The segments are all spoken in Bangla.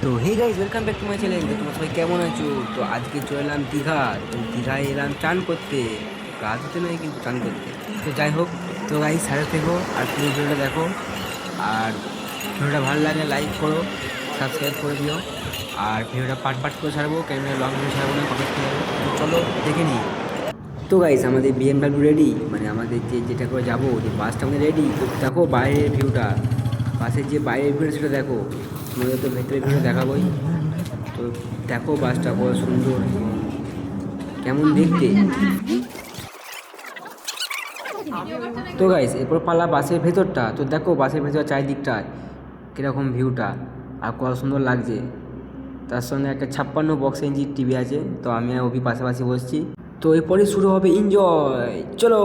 তো hey guys welcome back to my channel. তো তোমরা সবাই কেমন আছো? তো আজকে চলে এলাম দীঘা। তো দীঘায় এলাম চান করতে, গা ধুতে নয় কিন্তু চান করতে। তো যাই হোক, তো গাইজ সাথে থেকো আর পুরো ভিডিওটা দেখো। আর ভিডিওটা ভালো লাগে লাইক করো, সাবস্ক্রাইব করে দিও। আর ভিডিওটা পার্ট পার্ট করে ছাড়বো, ক্যামেরা লং ভিডিও ছাড়বো না, কমেন্ট করে যাবো। তো চলো দেখে নিই। তো গাইজ আমাদের বিএমডাব্লিউ রেডি, মানে আমাদের যেটা করে যাবো, যে বাসটা আমাদের রেডি। তো দেখো বাইরের ভিউটা, বাসের যে বাইরের ভিউটা সেটা দেখো। তোমাদের তো ভেতরের ভিউটা দেখাবোই। তো দেখো বাসটা কত সুন্দর, কেমন দেখতে। তো গাইস এরপর পালা বাসের ভেতরটা। তো দেখো বাসের ভেতর চারিদিকটা কীরকম ভিউটা আর কত সুন্দর লাগছে। তার সঙ্গে একটা 56 বক্স ইঞ্চির টিভি আছে। তো আমি আর অভি পাশাপাশি বসছি। তো এরপরে শুরু হবে এনজয়, চলো।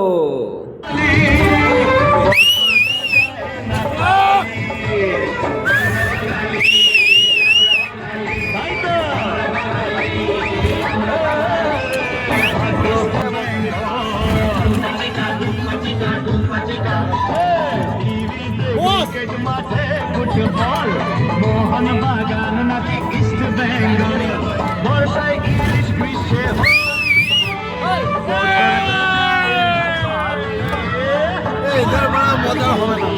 ফুটবল মোহন বাগান নাকি ইস্ট বেঙ্গল বর্ষায় ইংলিশ গ্রীষ্মে মজা হবে না।